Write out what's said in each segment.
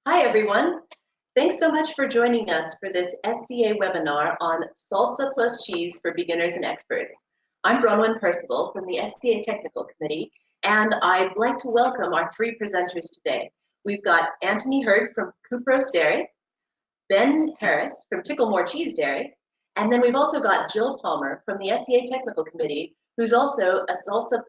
Hi, everyone. Thanks so much for joining us for this SCA webinar on Salsa plus cheese for beginners and experts. I'm Bronwen Percival from the SCA Technical Committee, and I'd like to welcome our three presenters today. We've got Anthony Hurd from Kupros Dairy, Ben Harris from Ticklemore Cheese Dairy, and then we've also got Gill Palmer from the SCA Technical Committee, who's also a Salsa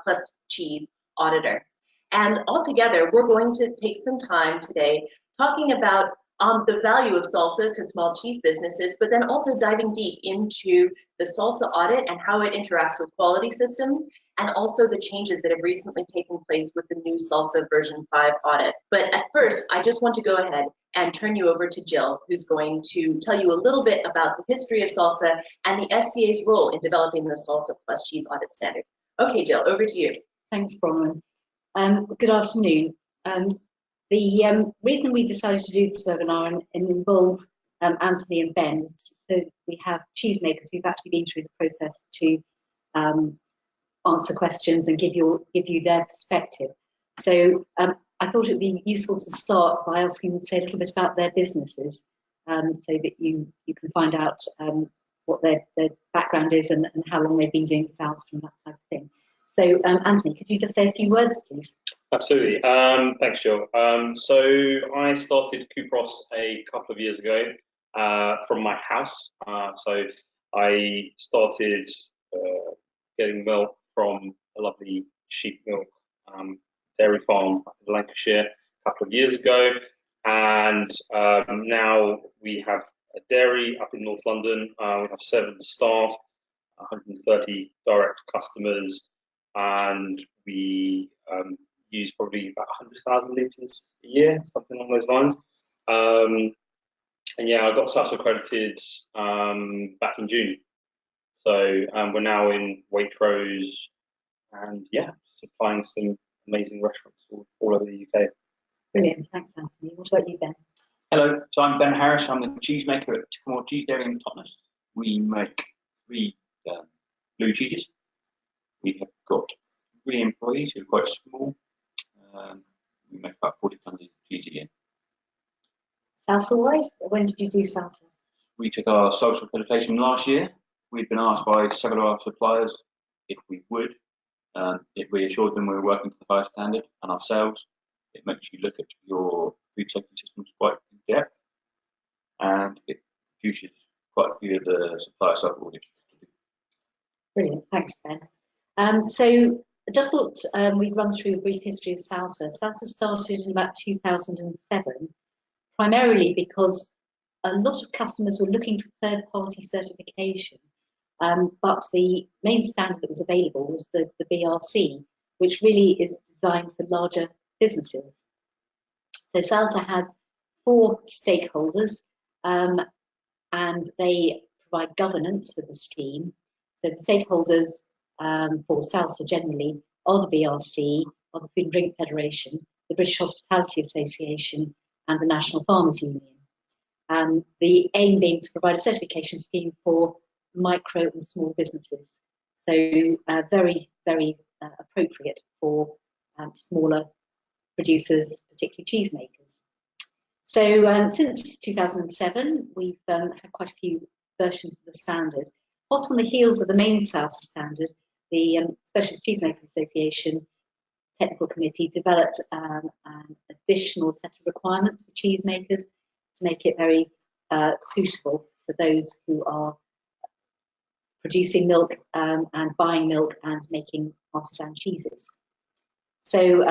plus cheese auditor. And altogether, we're going to take some time today talking about the value of salsa to small cheese businesses, but then also diving deep into the salsa audit and how it interacts with quality systems, and also the changes that have recently taken place with the new Salsa version 5 audit. But at first, I just want to go ahead and turn you over to Gill, who's going to tell you a little bit about the history of salsa and the SCA's role in developing the Salsa plus cheese audit standard. Okay, Gill, over to you. Thanks, Bronwen. Good afternoon. The reason we decided to do this webinar and involve Anthony and Ben is so we have cheesemakers who've actually been through the process to answer questions and give you their perspective. So I thought it would be useful to start by asking them to say a little bit about their businesses, so that you can find out what their background is and how long they've been doing salsa and that type of thing. So, Anthony, could you just say a few words, please? Absolutely. Thanks, Jill. So I started Kupros a couple of years ago from my house. So I started getting milk from a lovely sheep milk dairy farm in Lancashire a couple of years ago. And now we have a dairy up in North London. We have 7 staff, 130 direct customers, and we use probably about 100,000 litres a year, something along those lines. And yeah, I got Salsa accredited back in June. So we're now in Waitrose and yeah, supplying some amazing restaurants all over the UK. Brilliant, thanks, Anthony. What about you, Ben? Hello, so I'm Ben Harris. I'm the cheesemaker at Ticklemore Cheese Dairy in Totnes. We make 3 blue cheeses. We have got 3 employees who are quite small. We make about 40 tons of cheese a year. Salsa-wise, when did you do salsa? We took our social accreditation last year. We'd been asked by several of our suppliers if we would. It reassured them we were working to the highest standard, and ourselves. It makes you look at your food safety systems quite in depth, and it reduces quite a few of the supplier self-audits. Brilliant, thanks, Ben. So I just thought we'd run through a brief history of salsa. Salsa started in about 2007, primarily because a lot of customers were looking for third-party certification, but the main standard that was available was the BRC, which really is designed for larger businesses. So Salsa has 4 stakeholders, and they provide governance for the scheme. So the stakeholders for Salsa generally are the BRC, are the Food and Drink Federation, the British Hospitality Association, and the National Farmers Union. The aim being to provide a certification scheme for micro and small businesses. So very, very appropriate for smaller producers, particularly cheesemakers. So since 2007, we've had quite a few versions of the standard. Hot on the heels of the main Salsa standard, the Specialist Cheesemakers Association Technical Committee developed an additional set of requirements for cheesemakers to make it very suitable for those who are producing milk and buying milk and making artisan cheeses. So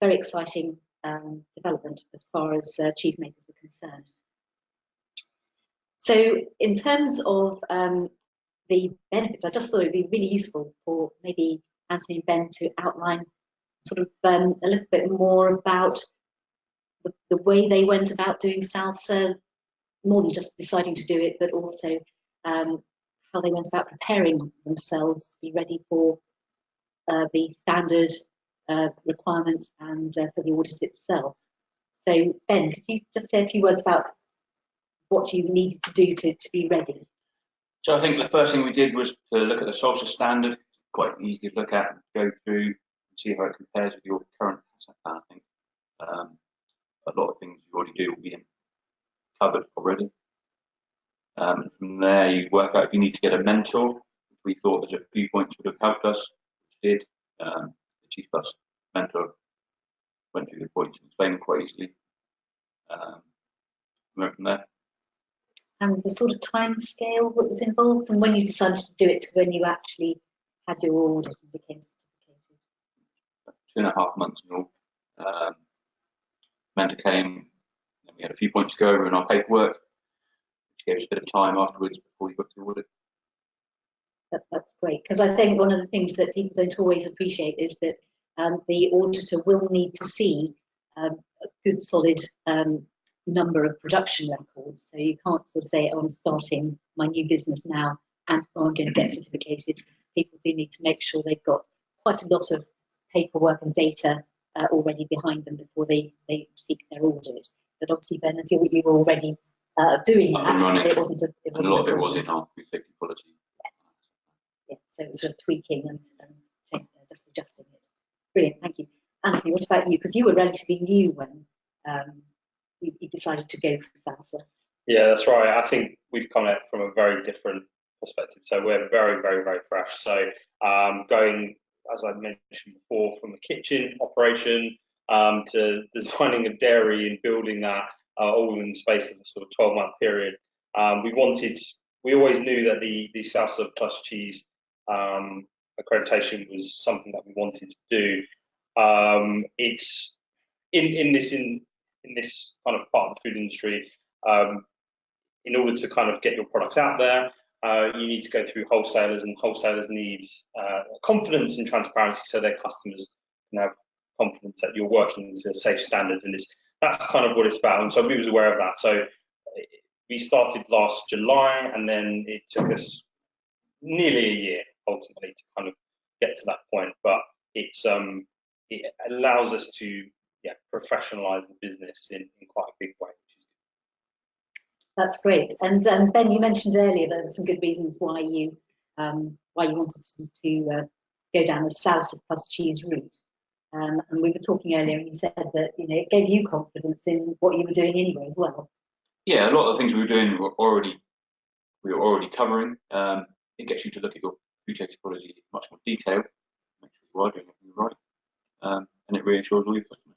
very exciting development as far as cheesemakers were concerned. So in terms of the benefits, I just thought it would be really useful for maybe Anthony and Ben to outline sort of a little bit more about the way they went about doing salsa, more than just deciding to do it, but also how they went about preparing themselves to be ready for the standard requirements and for the audit itself. So Ben, could you just say a few words about what you needed to do to be ready? So I think the first thing we did was to look at the Salsa standard, quite easy to look at, go through and see how it compares with your current plan, I think. a lot of things you already do will be covered already. From there, you work out if you need to get a mentor, which we thought there's a few points would have helped us, which did. The Chief Plus mentor went through the points and explained them quite easily. Went from there. And the sort of time scale that was involved, and when you decided to do it to when you actually had your audit and became certificated? 2.5 months in all. Mentor came, and we had a few points to go over in our paperwork, which gave us a bit of time afterwards before we booked the audit. That's great, because I think one of the things that people don't always appreciate is that the auditor will need to see a good solid number of production records. So you can't sort of say, oh, I'm starting my new business now and I'm going to get certificated. People do need to make sure they've got quite a lot of paperwork and data already behind them before they seek their audit. But obviously, Ben, as you're already doing that, it wasn't a lot of it was in our food safety policy. Yeah, so it was just tweaking and just adjusting it. Brilliant, thank you. Anthony, what about you? Because you were relatively new when you decided to go for Salsa. Yeah, that's right. I think we've come at it from a very different perspective. So we're very, very, very fresh. So going, as I mentioned before, from a kitchen operation to designing a dairy and building that all in the space of a sort of 12-month period. We always knew that the Salsa plus cheese accreditation was something that we wanted to do. It's in this kind of part of the food industry. In order to kind of get your products out there, you need to go through wholesalers, and wholesalers need confidence and transparency so their customers can have confidence that you're working to safe standards, and that's kind of what it's about. And so we was aware of that. So we started last July, and then it took us nearly a year ultimately to kind of get to that point. But it allows us to professionalize the business in quite a big way. That's great. And Ben, you mentioned earlier there were some good reasons why you wanted to go down the Salsa plus cheese route. And we were talking earlier, and you said that it gave you confidence in what you were doing anyway as well. Yeah, a lot of the things we were doing we were already covering. It gets you to look at your food safety policy in much more detail, make sure you are doing everything right, and it reassures all your customers.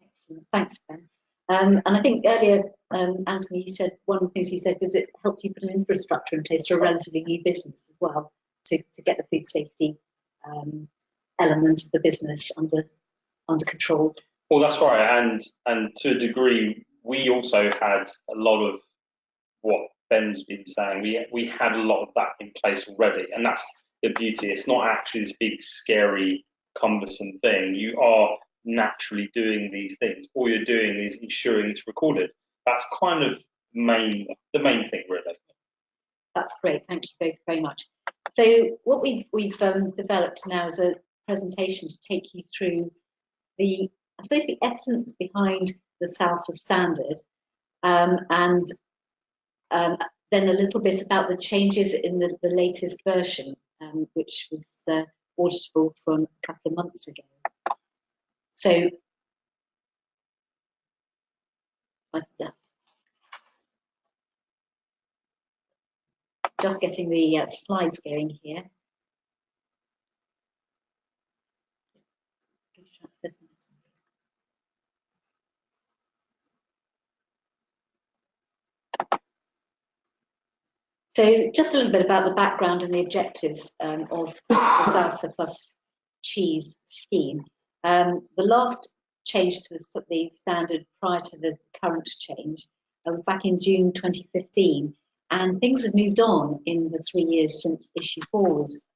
Excellent, thanks, Ben. And I think earlier, Anthony, you said one of the things you said was it helped you put an infrastructure in place to a relatively new business as well to get the food safety element of the business under control. Well, that's right, and to a degree, we also had a lot of what Ben's been saying. We had a lot of that in place already, and that's the beauty. It's not actually this big, scary, cumbersome thing. You are naturally doing these things. All you're doing is ensuring it's recorded. That's kind of the main thing, really. That's great. Thank you both very much. So what we've developed now is a presentation to take you through the essence behind the Salsa standard, and then a little bit about the changes in the latest version, which was auditable from a couple of months ago. So, just getting the slides going here. So just a little bit about the background and the objectives of the Salsa plus cheese scheme. The last change to the standard prior to the current change was back in June 2015, and things have moved on in the 3 years since issue 4 was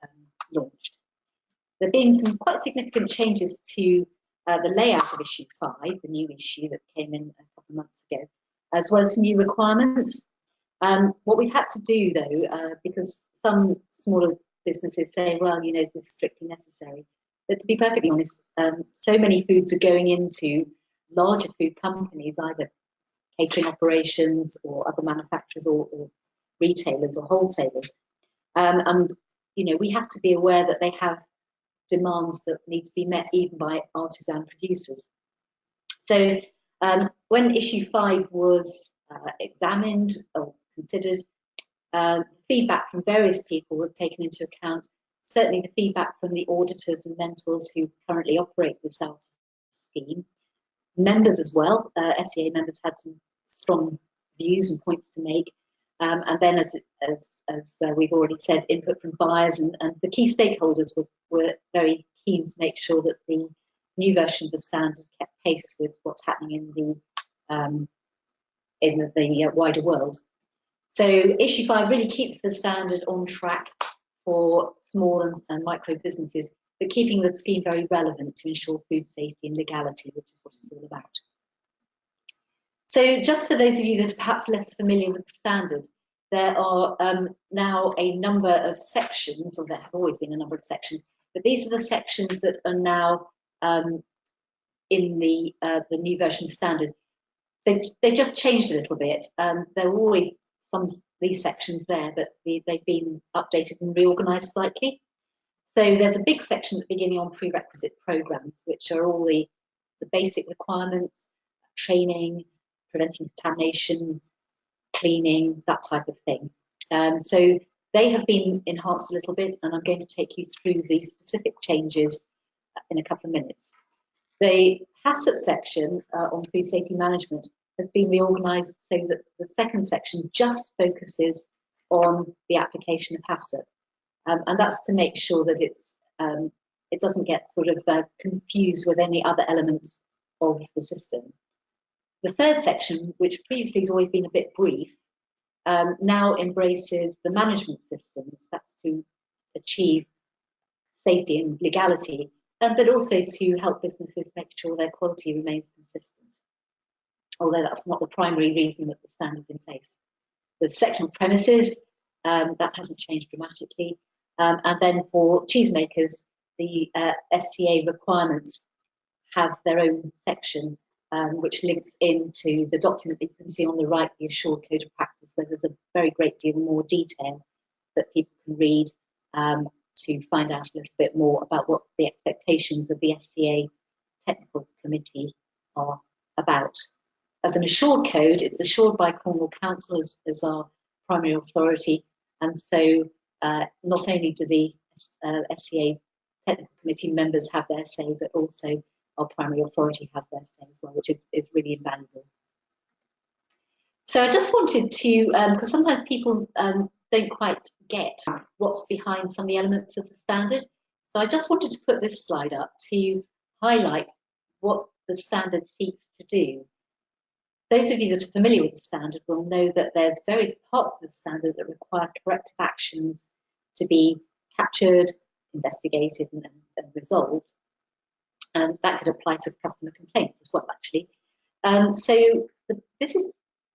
launched. There have been some quite significant changes to the layout of issue 5, the new issue that came in a couple of months ago, as well as some new requirements. What we've had to do, though, because some smaller businesses say, well, is this strictly necessary? But to be perfectly honest, so many foods are going into larger food companies, either catering operations or other manufacturers or retailers or wholesalers. And, we have to be aware that they have demands that need to be met even by artisan producers. So When issue 5 was examined or considered, feedback from various people were taken into account. Certainly the feedback from the auditors and mentors who currently operate the Salsa scheme. Members as well, SEA members had some strong views and points to make. And then, as we've already said, input from buyers and the key stakeholders were very keen to make sure that the new version of the standard kept pace with what's happening in the wider world. So issue 5 really keeps the standard on track for small and micro businesses, but keeping the scheme very relevant to ensure food safety and legality, which is what it's all about. So just for those of you that are perhaps less familiar with the standard, there are now a number of sections, or there have always been a number of sections, but these are the sections that are now in the new version of standard. They just changed a little bit. There were always some of these sections there, but they've been updated and reorganised slightly. So there's a big section at the beginning on prerequisite programmes, which are all the basic requirements, training, preventing contamination, cleaning, that type of thing. So they have been enhanced a little bit, and I'm going to take you through the specific changes in a couple of minutes. The HACCP section on food safety management has been reorganised so that the second section just focuses on the application of HACCP, and that's to make sure that it doesn't get sort of confused with any other elements of the system. The third section, which previously has always been a bit brief, now embraces the management systems. That's to achieve safety and legality, but also to help businesses make sure their quality remains consistent, although that's not the primary reason that the standard's in place. The section on premises, that hasn't changed dramatically. And then for cheesemakers, the SCA requirements have their own section, which links into the document that you can see on the right, the Assured Code of Practice, where there's a very great deal more detail that people can read to find out a little bit more about what the expectations of the SCA Technical Committee are about. As an Assured Code, it's assured by Cornwall Council as our primary authority, and so not only do the SCA Technical Committee members have their say, but also our primary authority has their say as well, which is really invaluable. So I just wanted to, because sometimes people don't quite get what's behind some of the elements of the standard. So I just wanted to put this slide up to highlight what the standard seeks to do. Those of you that are familiar with the standard will know that there's various parts of the standard that require corrective actions to be captured, investigated, and resolved. And that could apply to customer complaints as well, actually. This is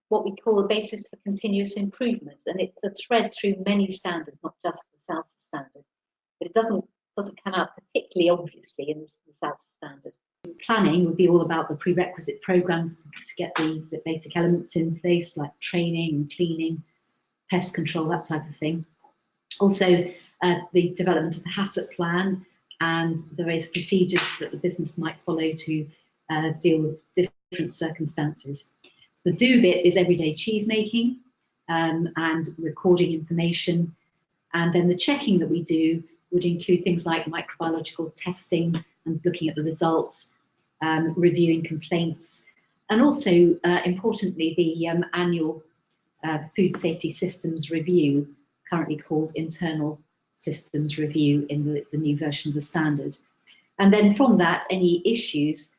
what we call a basis for continuous improvement, and it's a thread through many standards, not just the Salsa standard. But it doesn't come out particularly obviously in the Salsa standard. Planning would be all about the prerequisite programs to get the basic elements in place, like training and cleaning, pest control, that type of thing. Also, the development of the HACCP plan and the various procedures that the business might follow to deal with different circumstances. The do bit is everyday cheese making and recording information. And then the checking that we do would include things like microbiological testing and looking at the results, reviewing complaints, and also, importantly, the annual food safety systems review, currently called internal systems review in the new version of the standard. And then from that, any issues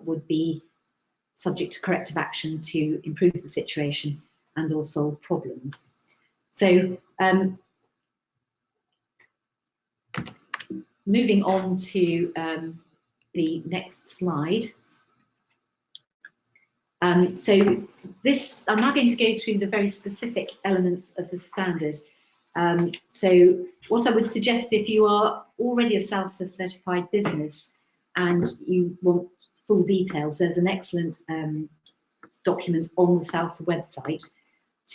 would be subject to corrective action to improve the situation and or solve problems. So moving on to the next slide. So this, I'm now going to go through the very specific elements of the standard. So what I would suggest, if you are already a Salsa certified business and you want full details, there's an excellent document on the Salsa website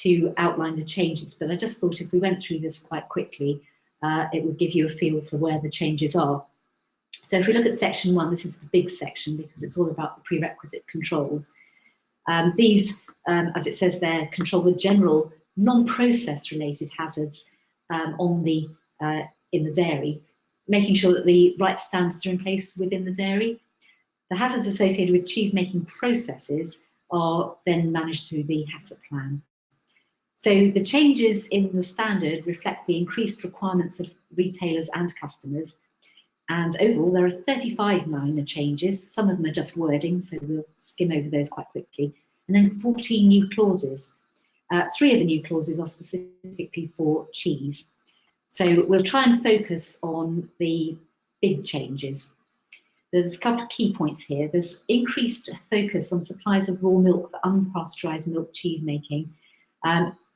to outline the changes. But I just thought if we went through this quite quickly, it would give you a feel for where the changes are. So if we look at section 1, this is the big section because it's all about the prerequisite controls. These, as it says there, control the general non-process related hazards in the dairy, making sure that the right standards are in place within the dairy. The hazards associated with cheese making processes are then managed through the hazard plan. So the changes in the standard reflect the increased requirements of retailers and customers. And overall, there are 35 minor changes. Some of them are just wording, so we'll skim over those quite quickly. And then 14 new clauses. 3 of the new clauses are specifically for cheese. So we'll try and focus on the big changes. There's a couple of key points here. There's increased focus on supplies of raw milk for unpasteurised milk cheese making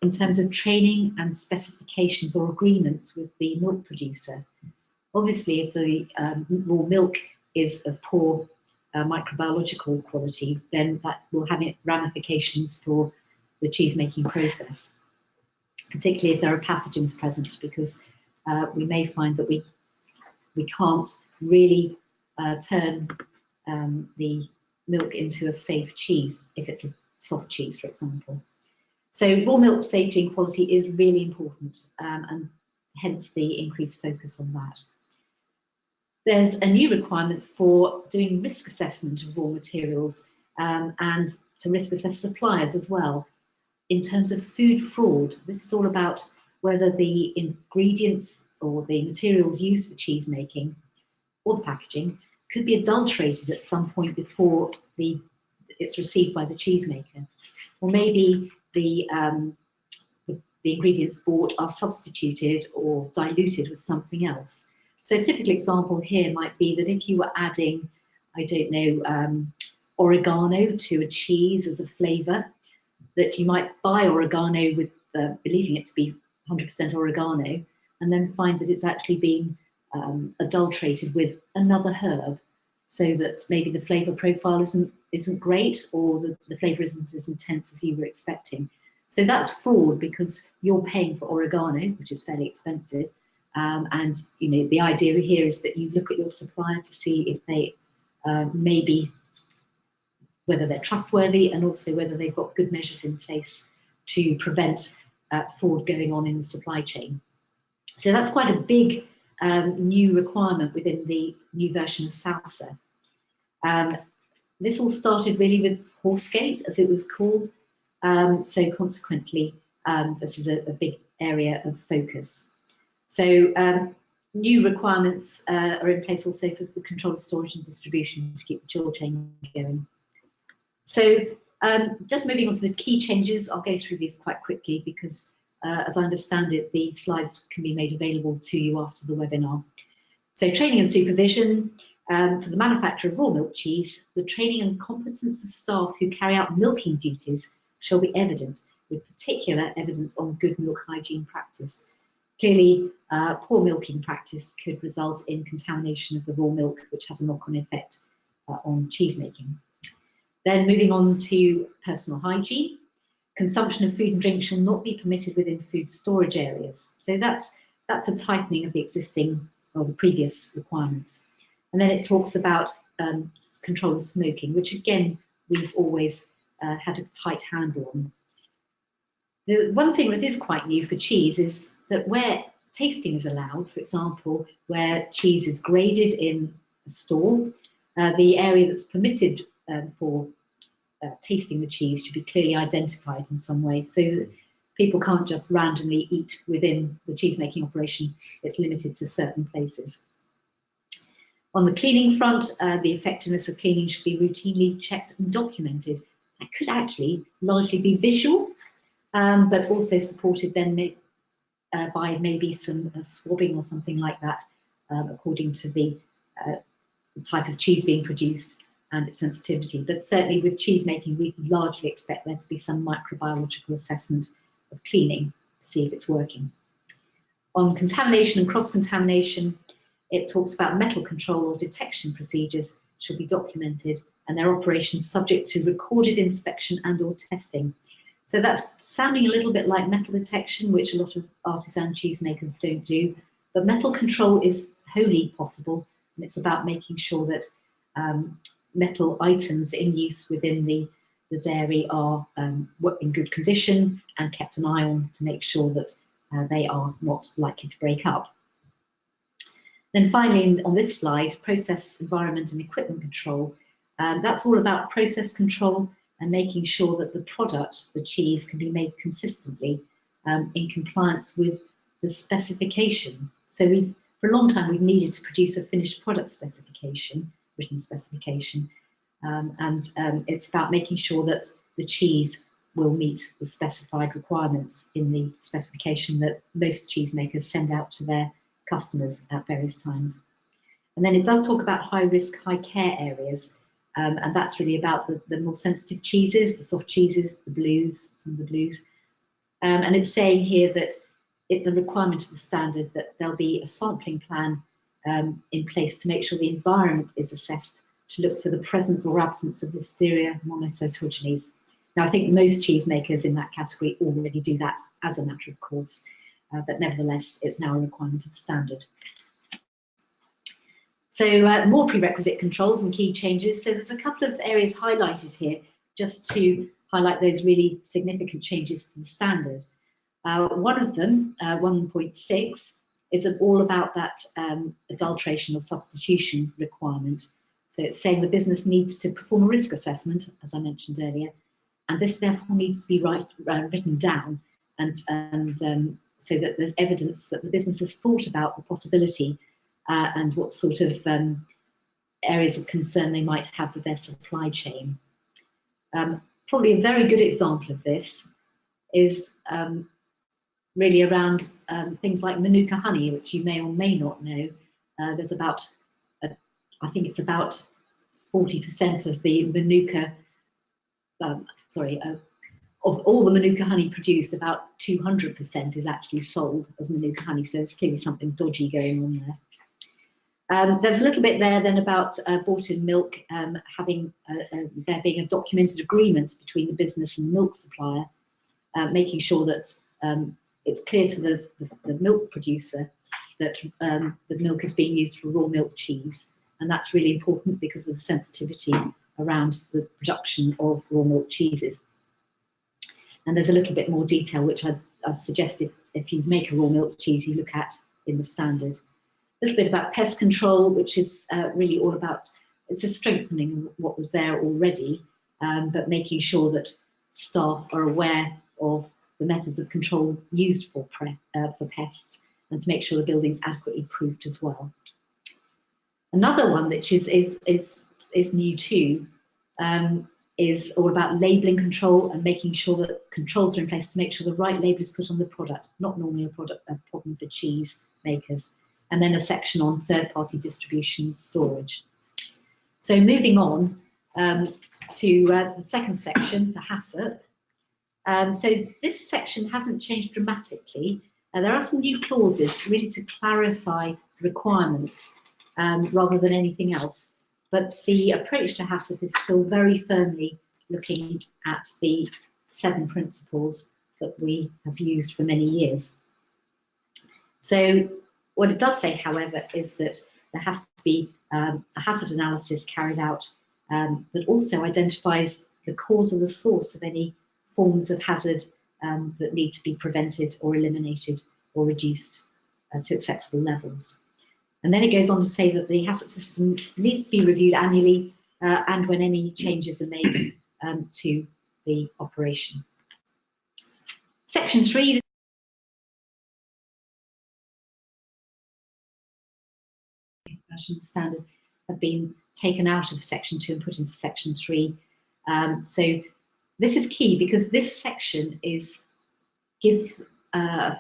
in terms of training and specifications or agreements with the milk producer. Obviously, if the raw milk is of poor microbiological quality, then that will have ramifications for the cheese making process, particularly if there are pathogens present, because we may find that we can't really turn the milk into a safe cheese if it's a soft cheese, for example. So raw milk safety and quality is really important, and hence the increased focus on that. There's a new requirement for doing risk assessment of raw materials and to risk assess suppliers as well. In terms of food fraud, this is all about whether the ingredients or the materials used for cheese making or the packaging could be adulterated at some point before it's received by the cheesemaker, or maybe the ingredients bought are substituted or diluted with something else. So a typical example here might be that if you were adding, I don't know, oregano to a cheese as a flavour, that you might buy oregano with believing it to be 100% oregano, and then find that it's actually been adulterated with another herb, so that maybe the flavour profile isn't great, or the flavour isn't as intense as you were expecting. So that's fraud, because you're paying for oregano, which is fairly expensive, and the idea here is that you look at your supplier to see if they maybe whether they're trustworthy, and also whether they've got good measures in place to prevent fraud going on in the supply chain. So that's quite a big new requirement within the new version of Salsa. This all started really with Horsegate, as it was called. So consequently, this is a big area of focus. So new requirements are in place also for the control of storage and distribution to keep the chill chain going. So just moving on to the key changes, I'll go through these quite quickly because as I understand it, the slides can be made available to you after the webinar. So training and supervision for the manufacture of raw milk cheese, the training and competence of staff who carry out milking duties shall be evident, with particular evidence on good milk hygiene practice. Clearly, poor milking practice could result in contamination of the raw milk, which has a knock-on effect on cheese making. Then moving on to personal hygiene. Consumption of food and drink shall not be permitted within food storage areas. So that's a tightening of the existing or the previous requirements. And then it talks about control of smoking, which again, we've always had a tight handle on. The one thing that is quite new for cheese is that where tasting is allowed, for example, where cheese is graded in a store, the area that's permitted for tasting the cheese should be clearly identified in some way, so that people can't just randomly eat within the cheese making operation. It's limited to certain places. On the cleaning front, the effectiveness of cleaning should be routinely checked and documented. That could actually largely be visual, but also supported then by maybe some swabbing or something like that, according to the type of cheese being produced and its sensitivity. But certainly with cheese making, we largely expect there to be some microbiological assessment of cleaning to see if it's working. On contamination and cross-contamination, it talks about metal control or detection procedures should be documented and their operations subject to recorded inspection and or testing. So that's sounding a little bit like metal detection, which a lot of artisan cheesemakers don't do, but metal control is wholly possible, and it's about making sure that metal items in use within the the dairy are in good condition and kept an eye on to make sure that they are not likely to break up. Then finally, on this slide, process, environment and equipment control. That's all about process control and making sure that the product, the cheese, can be made consistently in compliance with the specification. So for a long time, we've needed to produce a finished product specification, written specification, it's about making sure that the cheese will meet the specified requirements in the specification that most cheesemakers send out to their customers at various times. And then it does talk about high risk, high care areas, and that's really about the more sensitive cheeses, the soft cheeses, the blues, and it's saying here that it's a requirement of the standard that there'll be a sampling plan in place to make sure the environment is assessed to look for the presence or absence of Listeria monocytogenes. Now, I think most cheesemakers in that category already do that as a matter of course, but nevertheless, it's now a requirement of the standard. So more prerequisite controls and key changes. So there's a couple of areas highlighted here just to highlight those really significant changes to the standard. One of them, 1.6, is all about that adulteration or substitution requirement. So it's saying the business needs to perform a risk assessment, as I mentioned earlier, and this therefore needs to be written down, and so that there's evidence that the business has thought about the possibility and what sort of areas of concern they might have with their supply chain. Probably a very good example of this is really around things like Manuka honey, which you may or may not know. There's about, I think it's about 40% of the Manuka, of all the Manuka honey produced, about 200% is actually sold as Manuka honey, so there's clearly something dodgy going on there. There's a little bit there then about bought-in milk there being a documented agreement between the business and the milk supplier, making sure that it's clear to the milk producer that the milk is being used for raw milk cheese, and that's really important because of the sensitivity around the production of raw milk cheeses. And there's a little bit more detail which I'd suggest if you make a raw milk cheese you look at in the standard. A little bit about pest control, which is really all about, it's a strengthening of what was there already, but making sure that staff are aware of the methods of control used for pests, and to make sure the building's adequately proofed as well. Another one which is new too is all about labelling control and making sure that controls are in place to make sure the right label is put on the product, not normally a problem for cheese makers. And then a section on third-party distribution storage. So moving on to the second section, the HACCP. So this section hasn't changed dramatically. There are some new clauses really to clarify requirements rather than anything else. But the approach to HACCP is still very firmly looking at the 7 principles that we have used for many years. So what it does say, however, is that there has to be a hazard analysis carried out that also identifies the cause or the source of any forms of hazard that need to be prevented or eliminated or reduced to acceptable levels. And then it goes on to say that the HACCP system needs to be reviewed annually and when any changes are made to the operation. Section 3. Standard have been taken out of section 2 and put into section 3. So this is key because this section gives a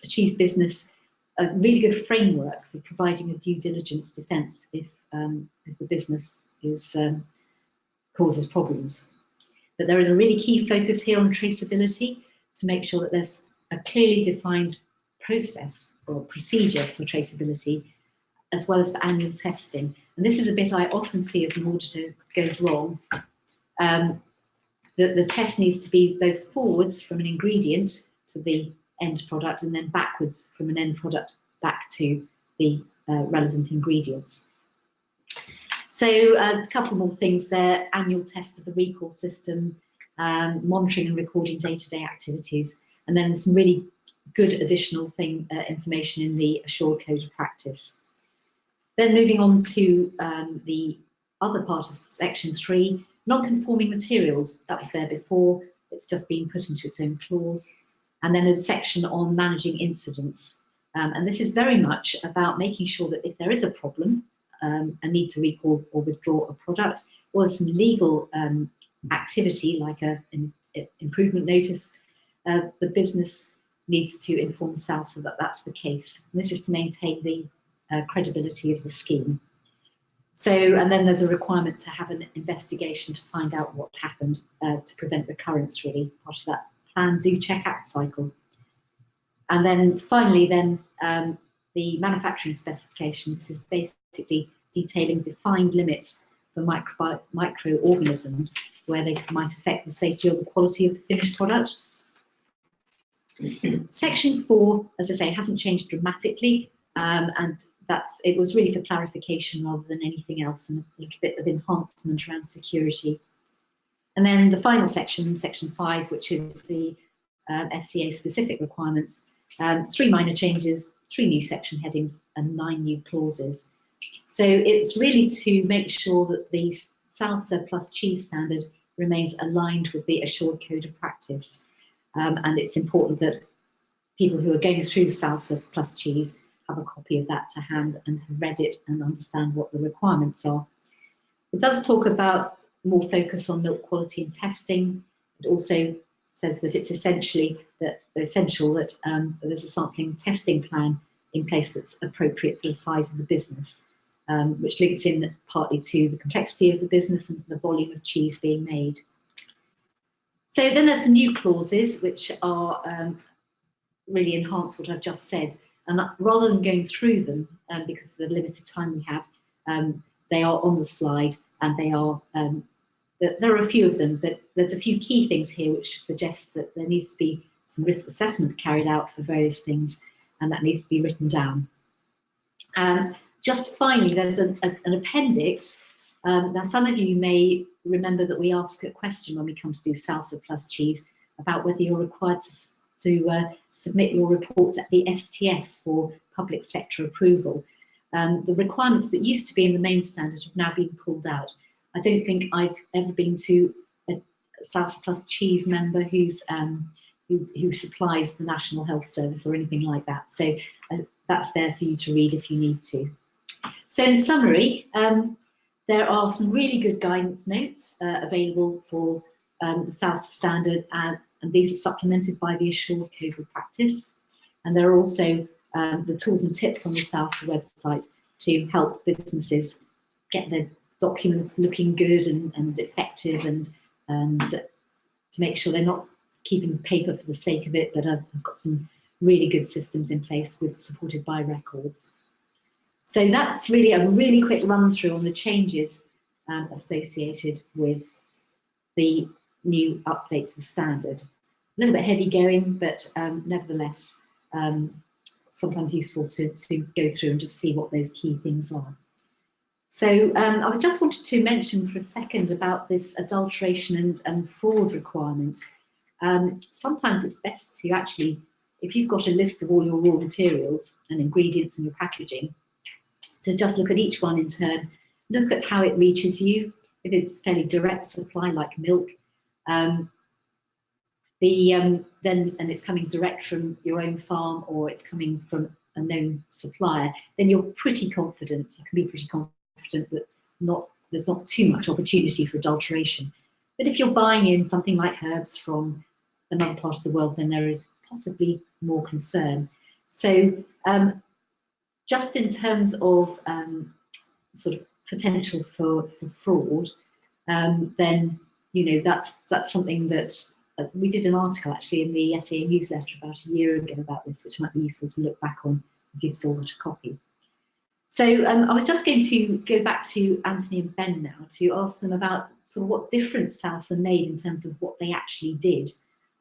cheese business a really good framework for providing a due diligence defence if the business causes problems. But there is a really key focus here on traceability to make sure that there's a clearly defined process or procedure for traceability, as well as for annual testing. And this is a bit I often see as an auditor goes wrong. The test needs to be both forwards from an ingredient to the end product and then backwards from an end product back to the relevant ingredients. So a couple more things there: annual test of the recall system, monitoring and recording day-to-day activities, and then some really good additional information in the assured code of practice. Then moving on to the other part of section 3, non-conforming materials. That was there before, it's just been put into its own clause. And then a section on managing incidents. And this is very much about making sure that if there is a problem, a need to recall or withdraw a product, or some legal activity like an improvement notice, the business needs to inform Salsa that that's the case. And this is to maintain the credibility of the scheme. So, and then there's a requirement to have an investigation to find out what happened to prevent recurrence, really, part of that plan, do, check, act cycle. And then finally, the manufacturing specifications is basically detailing defined limits for microorganisms where they might affect the safety or the quality of the finished product. Section 4, as I say, hasn't changed dramatically, and it was really for clarification rather than anything else, and a little bit of enhancement around security. And then the final section, section 5, which is the SCA specific requirements, 3 minor changes, 3 new section headings, and 9 new clauses. So it's really to make sure that the Salsa plus cheese standard remains aligned with the assured code of practice. And it's important that people who are going through Salsa plus cheese have a copy of that to hand and have read it and understand what the requirements are. It does talk about more focus on milk quality and testing. It also says that it's essential that there's a sampling testing plan in place that's appropriate for the size of the business, which links in partly to the complexity of the business and the volume of cheese being made. So then there's some new clauses which are really enhance what I've just said. And rather than going through them, because of the limited time we have, they are on the slide, and they are, there are a few of them, but there's a few key things here which suggest that there needs to be some risk assessment carried out for various things, and that needs to be written down. Just finally, there's an appendix. Now, some of you may remember that we ask a question when we come to do Salsa plus cheese about whether you're required to submit your report at the STS for public sector approval. The requirements that used to be in the main standard have now been pulled out. I don't think I've ever been to a Salsa plus cheese member who supplies the National Health Service or anything like that. So that's there for you to read if you need to. So in summary, there are some really good guidance notes available for the Salsa standard, and these are supplemented by the assured codes of practice. And there are also the tools and tips on the Salsa website to help businesses get their documents looking good and effective, and to make sure they're not keeping paper for the sake of it, but have got some really good systems in place supported by records. So that's really a really quick run through on the changes associated with the new update to the standard. A little bit heavy going, but nevertheless, sometimes useful to go through and just see what those key things are. So I just wanted to mention for a second about this adulteration and fraud requirement. Sometimes it's best to actually, if you've got a list of all your raw materials and ingredients in your packaging, to just look at each one in turn, look at how it reaches you. If it's fairly direct supply like milk, then it's coming direct from your own farm, or it's coming from a known supplier, then you're pretty confident. You can be pretty confident that there's not too much opportunity for adulteration. But if you're buying in something like herbs from another part of the world, then there is possibly more concern. So just in terms of sort of potential for fraud, then that's something that we did an article actually in the SEA newsletter about a year ago about this, which might be useful to look back on if you've still got a copy. So I was just going to go back to Anthony and Ben now to ask them about sort of what difference Salsa made in terms of what they actually did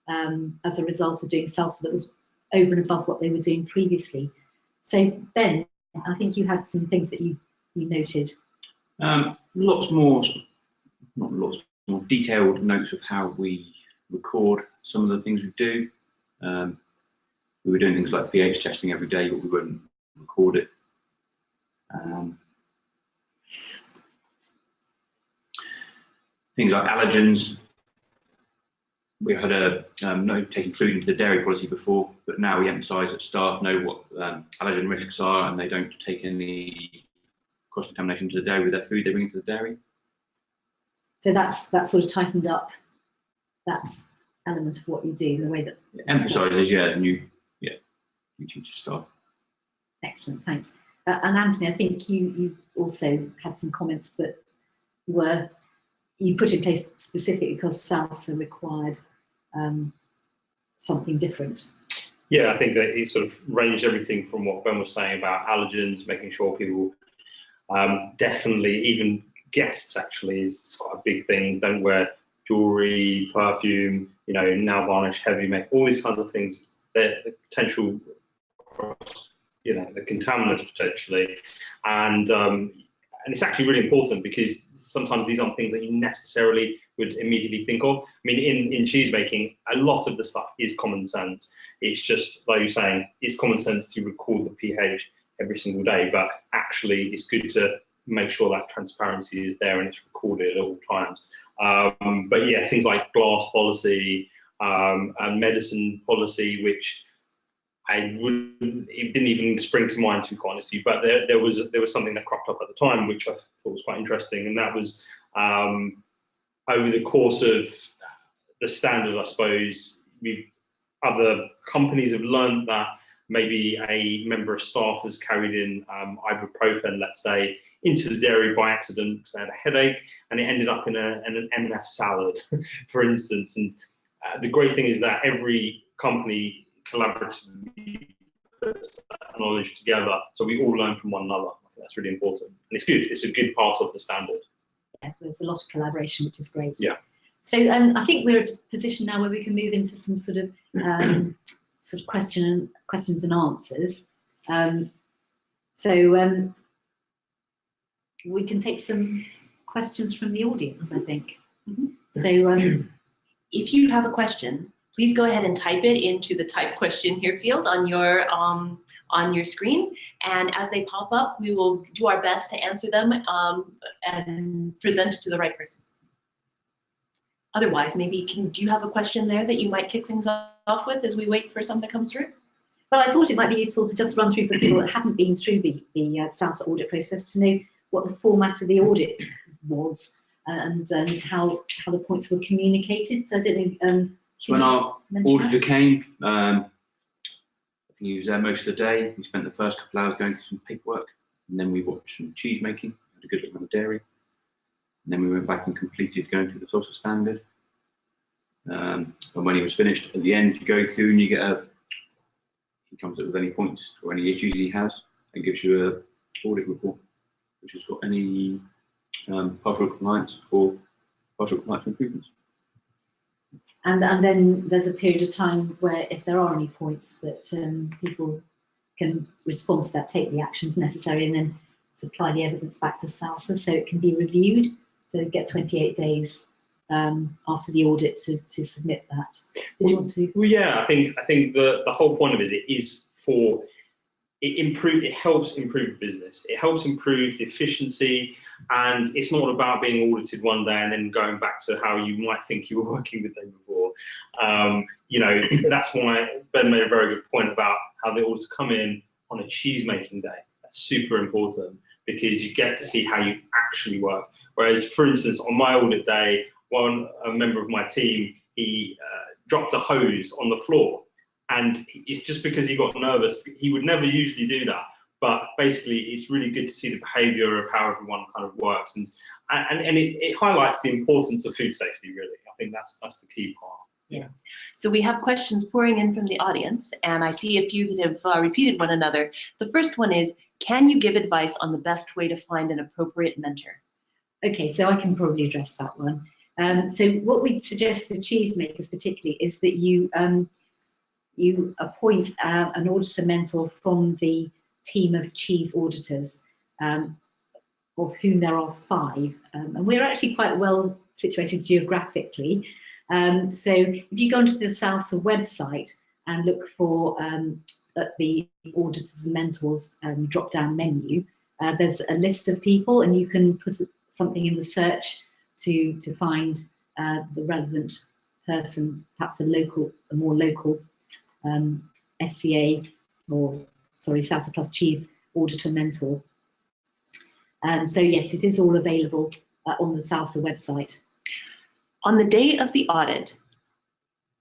as a result of doing Salsa that was over and above what they were doing previously. So Ben, I think you had some things that you noted. Lots more, not lots more detailed notes of how we record some of the things we do. We were doing things like pH testing every day, but we wouldn't record it. Things like allergens. We had a no taking food into the dairy policy before, but now we emphasise that staff know what allergen risks are, and they don't take any cross-contamination to the dairy with their food they bring into the dairy. So that's sort of tightened up that element of what you do, the way that it emphasises, yeah, new teacher staff. Excellent, thanks. And Anthony, I think you also had some comments that you put in place specifically because Salsa required something different. Yeah, I think that it sort of ranged everything from what Ben was saying about allergens, making sure people definitely, even guests actually is quite a big thing, don't wear jewelry, perfume, nail varnish, heavy makeup, all these kinds of things. The potential, the contaminants potentially, and it's actually really important because sometimes these aren't things that you necessarily would immediately think of. I mean, in cheese making, a lot of the stuff is common sense. It's just, like you're saying, it's common sense to record the pH every single day, but actually it's good to make sure that transparency is there and it's recorded at all times. But yeah, things like glass policy and medicine policy, which it didn't even spring to mind, to be quite honest with you, but there was something that cropped up at the time which I thought was quite interesting, and that was over the course of the standard, I suppose, other companies have learned that maybe a member of staff has carried in ibuprofen, let's say, into the dairy by accident because they had a headache, and it ended up in an M&S salad, for instance. And the great thing is that every company collaboratively puts that knowledge together, so we all learn from one another. I think that's really important, and it's good. It's a good part of the standard. Yeah, there's a lot of collaboration, which is great. Yeah. So I think we're at a position now where we can move into some sort of questions and answers. So we can take some questions from the audience, I think. Mm-hmm. So if you have a question, please go ahead and type it into the type question here field on your screen, and as they pop up, we will do our best to answer them and present it to the right person. Otherwise, maybe do you have a question there that you might kick things off with as we wait for some to come through? Well, I thought it might be useful to just run through for people that haven't been through the Salsa audit process to know what the format of the audit was and how the points were communicated. So I don't know. So when our auditor came, I think he was there most of the day. We spent the first couple of hours going through some paperwork, and then we watched some cheese making, had a good look at the dairy, and then we went back and completed going through the Salsa standard. And when he was finished, at the end, you go through and you get he comes up with any points or any issues he has, and gives you an audit report, which has got any partial compliance or partial compliance improvements. And then there's a period of time where, if there are any points, that people can respond to that, take the actions necessary, and then supply the evidence back to Salsa so it can be reviewed. So get 28 days after the audit to submit that. Did you want to? Well, yeah, I think the whole point of it is it helps improve business. It helps improve the efficiency, and it's not about being audited one day and then going back to how you might think you were working the day before. That's why Ben made a very good point about how the audits come in on a cheese making day. That's super important because you get to see how you actually work. Whereas, for instance, on my audit day, a member of my team, he dropped a hose on the floor. And it's just because he got nervous. He would never usually do that. But basically, it's really good to see the behaviour of how everyone kind of works. And it highlights the importance of food safety, really. I think that's the key part. Yeah. So we have questions pouring in from the audience, and I see a few that have repeated one another. The first one is, can you give advice on the best way to find an appropriate mentor? Okay, so I can probably address that one. So what we suggest for cheesemakers particularly is that you appoint an auditor mentor from the team of cheese auditors. of whom there are 5, and we're actually quite well situated geographically. So if you go onto the Salsa website and look for at the auditors and mentors drop-down menu, there's a list of people, and you can put something in the search to find the relevant person, perhaps a more local SCA, or sorry, Salsa Plus Cheese auditor mentor. So yes, it is all available on the Salsa website. On the day of the audit,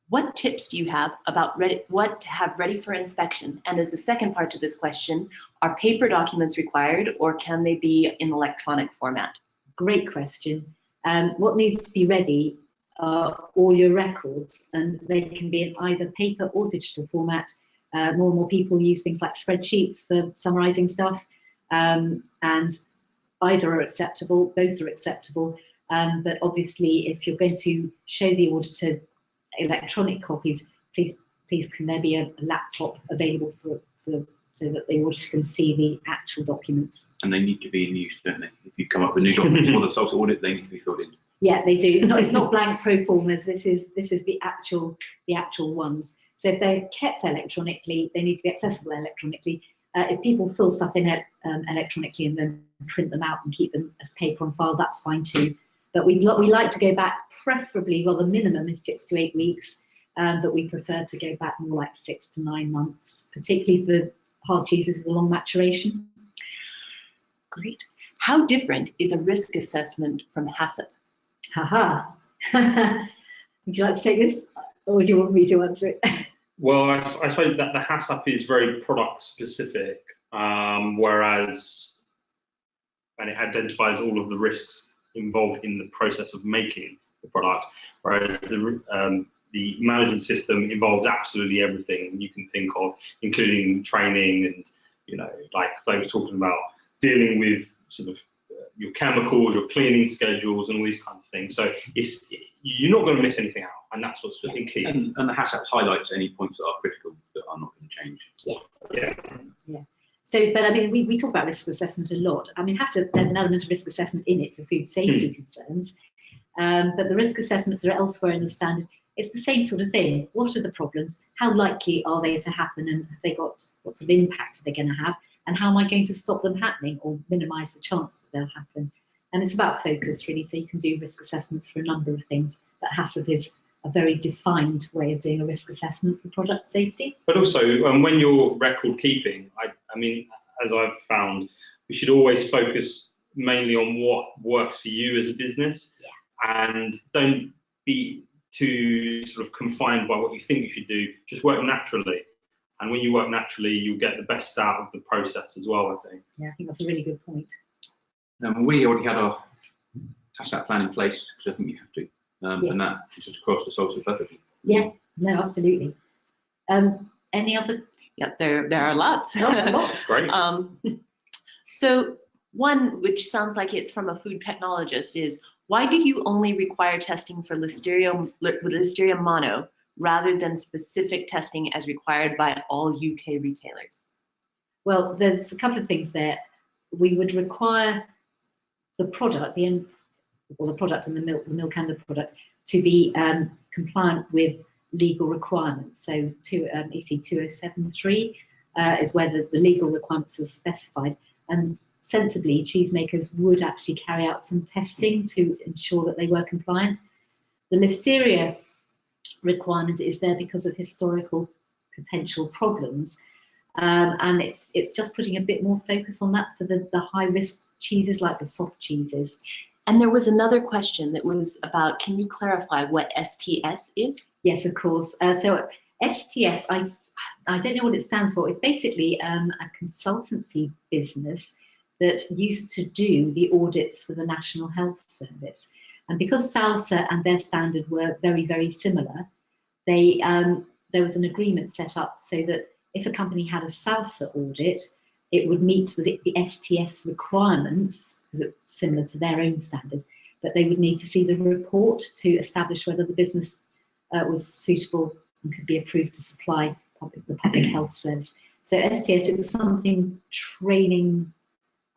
what tips do you have about what to have ready for inspection? And as the second part to this question, are paper documents required, or can they be in electronic format? Great question. What needs to be ready are all your records, and they can be in either paper or digital format. More and more people use things like spreadsheets for summarising stuff, and either are acceptable, both are acceptable. But obviously, if you're going to show the auditor electronic copies, please can there be a laptop available so that the auditor can see the actual documents. And they need to be in use, don't they? If you come up with new documents for the Salsa audit, they need to be filled in. Yeah, they do. No, it's not blank pro formas. This is the actual ones. So if they're kept electronically, they need to be accessible electronically. If people fill stuff in electronically and then print them out and keep them as paper on file, that's fine too. But we like to go back, preferably, well, the minimum is 6 to 8 weeks, but we prefer to go back more like 6 to 9 months, particularly for hard cheeses with a long maturation. Great. How different is a risk assessment from HACCP? Haha. Would you like to take this, or do you want me to answer it? Well, I suppose that the HACCP is very product specific, whereas and it identifies all of the risks involved in the process of making the product, whereas the management system involves absolutely everything you can think of, including training and, you know, like I was talking about, dealing with sort of your chemicals, your cleaning schedules, and all these kinds of things. So you're not going to miss anything out, and that's what's the key. And the HACCP highlights any points that are critical that are not going to change. Yeah. So, but I mean, we talk about risk assessment a lot. I mean, there's an element of risk assessment in it for food safety concerns, but the risk assessments that are elsewhere in the standard, it's the same sort of thing. What are the problems? How likely are they to happen? And have they got, what sort of impact are they going to have? And how am I going to stop them happening or minimise the chance that they'll happen? And it's about focus, really. So you can do risk assessments for a number of things, but HACCP is a very defined way of doing a risk assessment for product safety. But also, when you're record keeping, I mean, as I've found, we should always focus mainly on what works for you as a business, and don't be too sort of confined by what you think you should do. Just work naturally. And when you work naturally, you'll get the best out of the process as well, I think. Yeah, I think that's a really good point. We already had our HACCP plan in place, because I think you have to, Yes. and that is just across the Salsa perfectly. Yeah, no, absolutely. Any other? Yep, there are lots. Lots. Great. So one, which sounds like it's from a food technologist, is why do you only require testing for Listeria mono rather than specific testing as required by all UK retailers? Well, there's a couple of things there. We would require the product, the product and the milk and the product to be compliant with legal requirements. So EC 2073 is where the legal requirements are specified. And sensibly, cheesemakers would actually carry out some testing to ensure that they were compliant. The Listeria requirement is there because of historical potential problems. And it's just putting a bit more focus on that for the high risk cheeses, like the soft cheeses. And there was another question that was about, can you clarify what STS is? Yes, of course. So STS, I don't know what it stands for. It's basically a consultancy business that used to do the audits for the National Health Service. And because Salsa and their standard were very, very similar, there was an agreement set up so that if a company had a Salsa audit, it would meet the STS requirements, because it's similar to their own standard, but they would need to see the report to establish whether the business was suitable and could be approved to supply the public health service. So STS, it was something training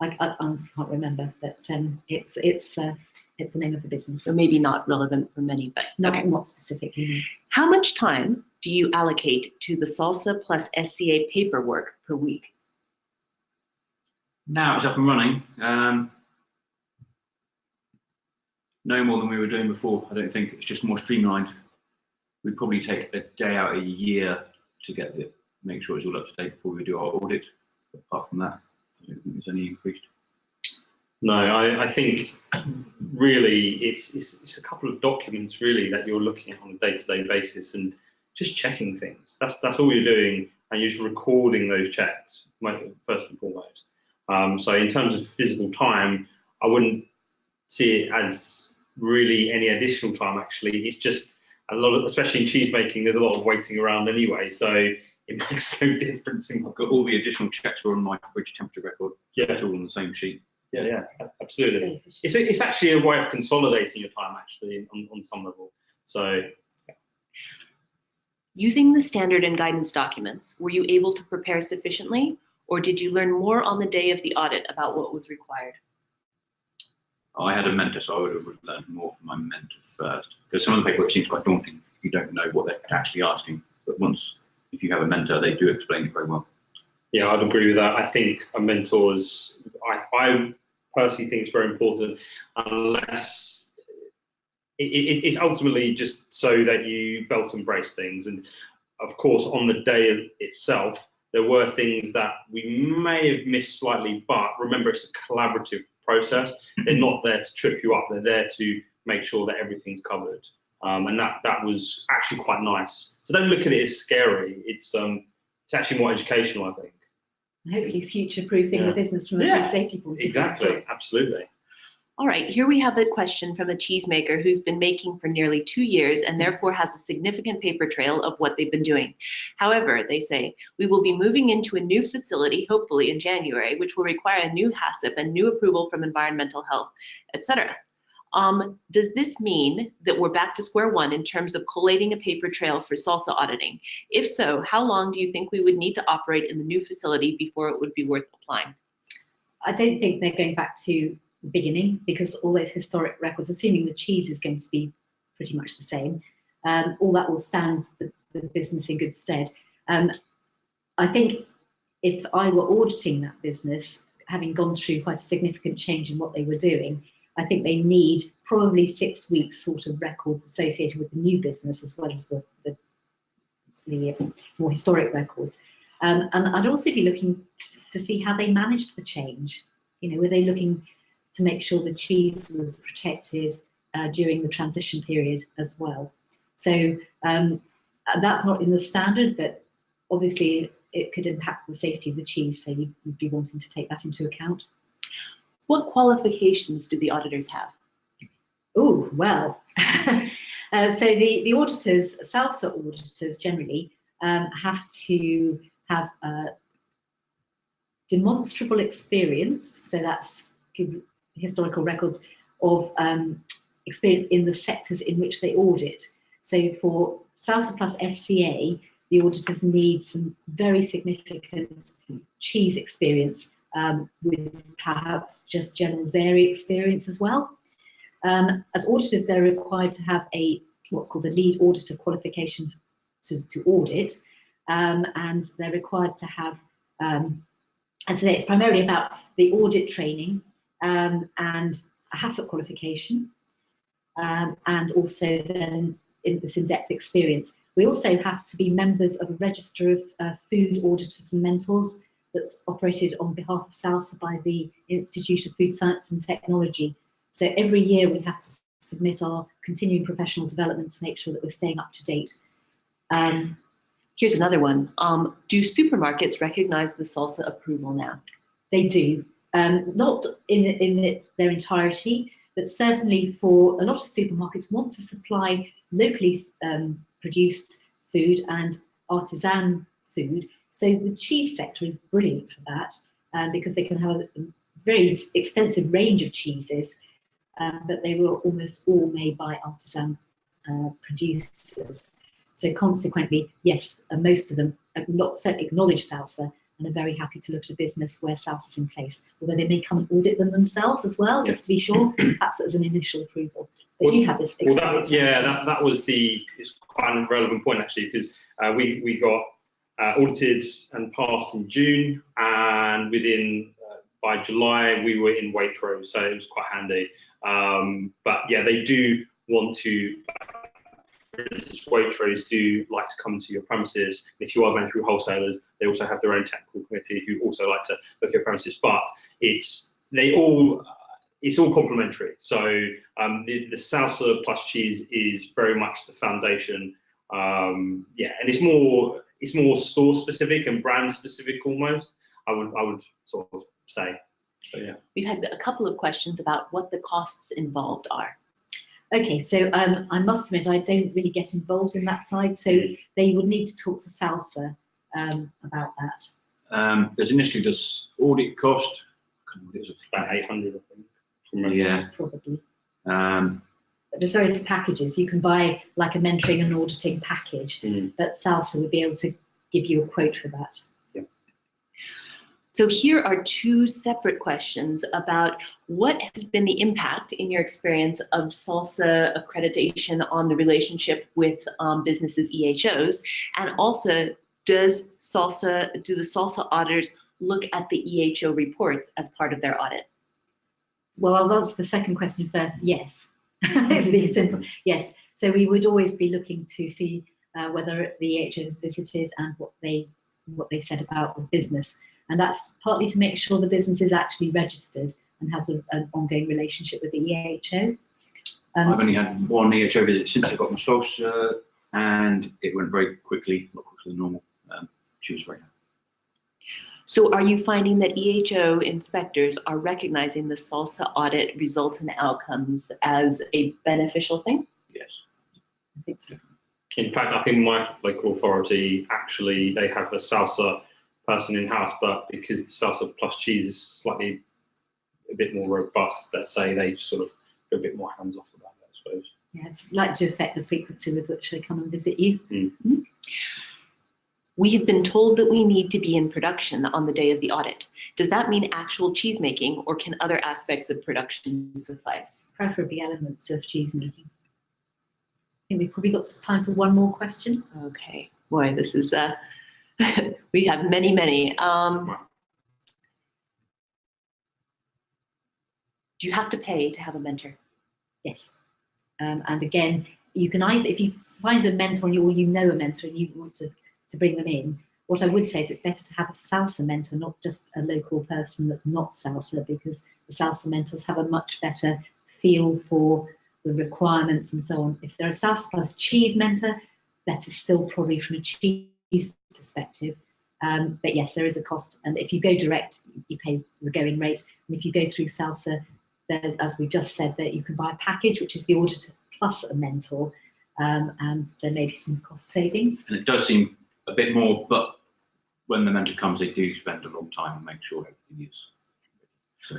I honestly can't remember, but it's the name of the business. So maybe not relevant for many, but not specifically. No. How much time do you allocate to the Salsa plus SCA paperwork per week? Now it's up and running. No more than we were doing before. I don't think it's just more streamlined. We'd probably take a day out a year to make sure it's all up to date before we do our audit. But apart from that, I don't think it's any increased. No, I think really it's a couple of documents really that you're looking at on a day-to-day basis and just checking things. That's all you're doing, and you're just recording those checks first and foremost. So in terms of physical time, I wouldn't see it as really any additional time. Actually, it's just a lot of, especially in cheese making, there's a lot of waiting around anyway. So it makes no difference. I've got all the additional checks are on my fridge temperature record. Yeah, it's all on the same sheet. Yeah, absolutely. It's actually a way of consolidating your time actually on some level. So. Using the standard and guidance documents, were you able to prepare sufficiently, or did you learn more on the day of the audit about what was required? I had a mentor, so I would have learned more from my mentor first. Because some of the paperwork seems quite daunting if you don't know what they're actually asking. But if you have a mentor, they do explain it very well. Yeah, I'd agree with that. I think a mentor is, I personally think it's very important, unless it's ultimately just so that you belt and brace things. And of course, on the day itself, there were things that we may have missed slightly, but remember, it's a collaborative process. They're not there to trip you up. They're there to make sure that everything's covered. And that was actually quite nice. So don't look at it as scary. It's actually more educational, I think. Hopefully future-proofing the business from a food safety point of view. Exactly, absolutely. All right, here we have a question from a cheesemaker who's been making for nearly 2 years and therefore has a significant paper trail of what they've been doing. However, they say, we will be moving into a new facility, hopefully in January, which will require a new HACCP and new approval from environmental health, etc. Does this mean that we're back to square one in terms of collating a paper trail for Salsa auditing? If so, how long do you think we would need to operate in the new facility before it would be worth applying? I don't think they're going back to the beginning, because all those historic records, assuming the cheese is going to be pretty much the same, all that will stand the business in good stead. I think if I were auditing that business, having gone through quite a significant change in what they were doing, I think they need probably 6 weeks sort of records associated with the new business as well as the more historic records. And I'd also be looking to see how they managed the change. You know, were they looking to make sure the cheese was protected during the transition period as well? So that's not in the standard, but obviously it could impact the safety of the cheese, so you'd be wanting to take that into account. What qualifications do the auditors have? Oh, well, so the auditors, Salsa auditors generally, have to have demonstrable experience, so that's good historical records of experience in the sectors in which they audit. So for Salsa plus SCA, the auditors need some very significant cheese experience, with perhaps just general dairy experience as well. As auditors, they're required to have what's called a lead auditor qualification to audit, and they're required to have, as I say, it's primarily about the audit training and a HACCP qualification, and also then this in-depth experience. We also have to be members of a register of food auditors and mentors that's operated on behalf of Salsa by the Institute of Food Science and Technology. So every year we have to submit our continuing professional development to make sure that we're staying up to date. Here's another one. Do supermarkets recognize the Salsa approval now? They do. Not in their entirety, but certainly for a lot of supermarkets want to supply locally produced food and artisan food. So the cheese sector is brilliant for that, because they can have a very extensive range of cheeses, but they were almost all made by artisan producers. So consequently, yes, most of them certainly acknowledge Salsa, and are very happy to look at a business where Salsa is in place. Although they may come and audit them themselves as well, just to be sure, perhaps as an initial approval. But you had this experience. Well, that was it's quite a relevant point actually, because we got audited and passed in June, and within by July we were in Waitrose, so it was quite handy. But yeah, they do want to. Waitrose do like to come to your premises. If you are going through wholesalers, they also have their own technical committee who also like to look at your premises. But it's all complementary. So the salsa plus cheese is very much the foundation. Yeah, and it's more store specific and brand specific almost. I would sort of say. So yeah. We've had a couple of questions about what the costs involved are. Okay, so I must admit I don't really get involved in that side, so they would need to talk to Salsa about that. There's initially this audit cost. It was about 800, I think. Yeah. Probably. But there's various packages. You can buy like a mentoring and auditing package, but Salsa would be able to give you a quote for that. So here are two separate questions about what has been the impact in your experience of Salsa accreditation on the relationship with businesses' EHOs, and also do the Salsa auditors look at the EHO reports as part of their audit? Well, I'll answer the second question first. Yes, it's really simple. Yes, so we would always be looking to see whether the EHO is visited and what they said about the business. And that's partly to make sure the business is actually registered and has an ongoing relationship with the EHO. I've only had one EHO visit since I got my salsa, and it went very quickly, not quicker than normal. She was very happy. So are you finding that EHO inspectors are recognizing the Salsa audit results and outcomes as a beneficial thing? Yes. I think so. In fact, I think my local authority, actually, they have a Salsa person in-house, but because the Salsa plus cheese is slightly a bit more robust, let's say, they sort of go a bit more hands-off about it, I suppose. Yeah, it's likely to affect the frequency with which they come and visit you. Mm-hmm. We have been told that we need to be in production on the day of the audit. Does that mean actual cheese making, or can other aspects of production suffice? Preferably elements of cheese making. I think we've probably got time for one more question. Okay, boy, this is we have many. Do you have to pay to have a mentor? Yes. And again, you can either, if you find a mentor or you know a mentor and you want to bring them in, what I would say is it's better to have a Salsa mentor, not just a local person that's not Salsa, because the Salsa mentors have a much better feel for the requirements and so on. If they're a Salsa plus cheese mentor, better still probably from a cheese perspective. But yes, there is a cost, and if you go direct, you pay the going rate, and if you go through Salsa, there's, as we just said, that you can buy a package, which is the auditor plus a mentor, and there may be some cost savings. And it does seem a bit more, but when the mentor comes, they do spend a long time and make sure everything is. So.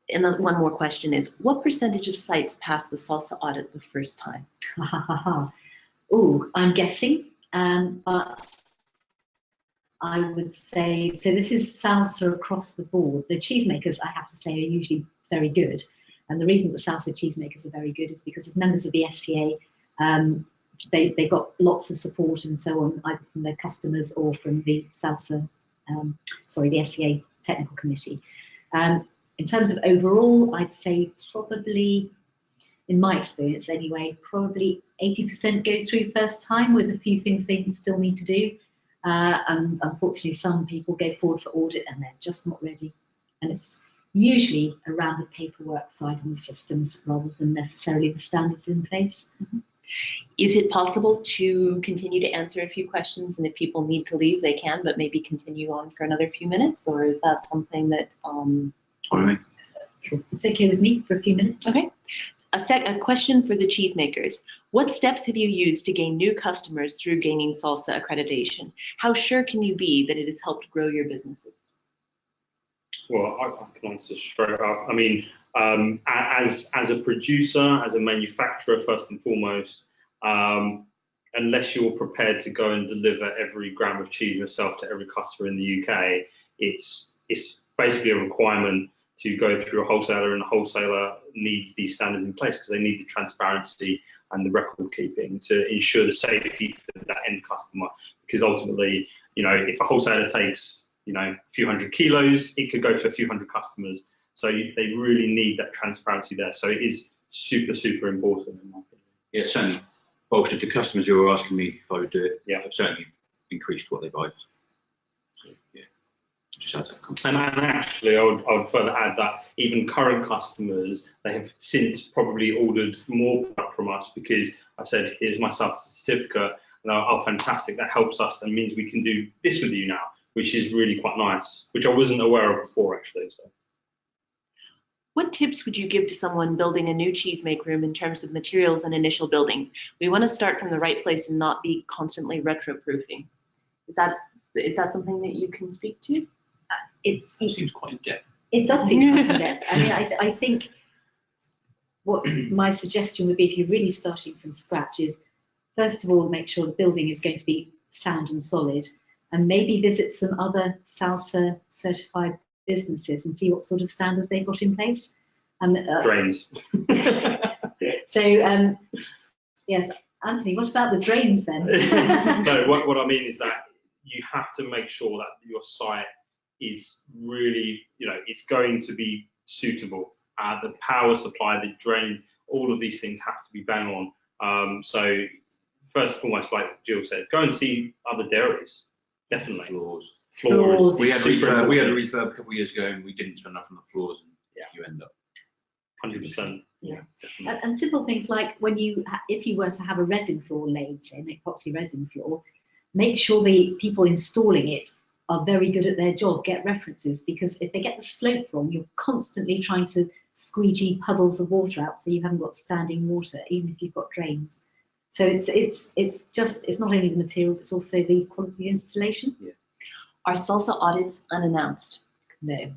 And then one more question is, what percentage of sites pass the Salsa audit the first time? Oh, I'm guessing, but I would say, so this is Salsa across the board. The cheesemakers, I have to say, are usually very good. And the reason that the Salsa cheesemakers are very good is because as members of the SCA, they got lots of support and so on, either from their customers or from the Salsa, the SCA technical committee. In terms of overall, I'd say probably, in my experience anyway, probably 80% go through first time with a few things they still need to do. And unfortunately, some people go forward for audit and they're just not ready. And it's usually around the paperwork side and the systems rather than necessarily the standards in place. Mm-hmm. Is it possible to continue to answer a few questions, and if people need to leave, they can, but maybe continue on for another few minutes? Or is that something that... Sure. It's okay with me for a few minutes. Okay. A question for the cheesemakers. What steps have you used to gain new customers through gaining Salsa accreditation? How sure can you be that it has helped grow your businesses? Well, I can answer straight up. I mean, as a producer, as a manufacturer, first and foremost, unless you're prepared to go and deliver every gram of cheese yourself to every customer in the UK, it's basically a requirement to go through a wholesaler, and the wholesaler needs these standards in place because they need the transparency and the record keeping to ensure the safety for that end customer. Because ultimately, you know, if a wholesaler takes, you know, a few hundred kilos, it could go to a few hundred customers. So they really need that transparency there. So it is super, super important in my opinion. Yeah, it's certainly bolstered the customers who are asking me if I would do it. Yeah, I've certainly increased what they buy. So, yeah, just adds that context. And actually, I would further add that even current customers, they have since probably ordered more product from us because I've said, here's my Salsa certificate. And oh, fantastic, that helps us and means we can do this with you now, which is really quite nice, which I wasn't aware of before actually. So. What tips would you give to someone building a new cheese make room in terms of materials and initial building? We want to start from the right place and not be constantly retro-proofing. Is that something that you can speak to? It seems quite in depth. It does seem quite in depth. I mean, I think what my suggestion would be if you're really starting from scratch is, first of all, make sure the building is going to be sound and solid, and maybe visit some other Salsa certified businesses and see what sort of standards they've got in place. Drains. So, yes, Anthony, what about the drains then? No, what I mean is that you have to make sure that your site is really, you know, it's going to be suitable. The power supply, the drain, all of these things have to be bang on. So first and foremost, like Gill said, go and see other dairies. Definitely. Floors. We had a refurb a couple of years ago and we didn't spend enough on the floors, and yeah, you end up 100%. Yeah. Definitely. And simple things like when if you were to have a resin floor laid, say an epoxy resin floor, make sure the people installing it are very good at their job, get references, because if they get the slope wrong, you're constantly trying to squeegee puddles of water out so you haven't got standing water, even if you've got drains. So it's not only the materials, it's also the quality of installation. Yeah. Are Salsa audits unannounced? No.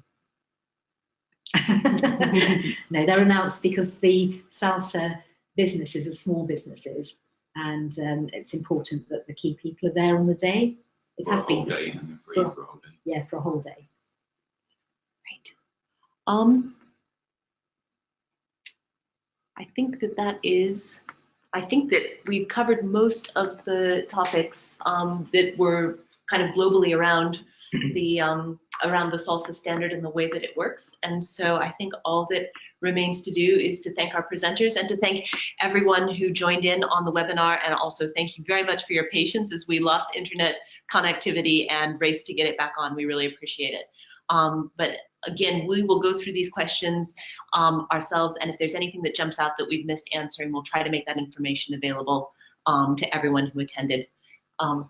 No, they're announced because the Salsa businesses are small businesses, and it's important that the key people are there on the day. It has been for a whole day. Yeah, for a whole day. Right. I think that we've covered most of the topics that were kind of globally around the Salsa standard and the way that it works. And so I think all that remains to do is to thank our presenters and to thank everyone who joined in on the webinar, and also thank you very much for your patience as we lost internet connectivity and raced to get it back on. We really appreciate it. But again, we will go through these questions ourselves, and if there's anything that jumps out that we've missed answering, we'll try to make that information available to everyone who attended.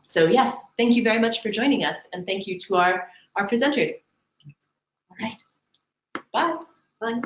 So yes, thank you very much for joining us, and thank you to our presenters. All right, bye. Bye.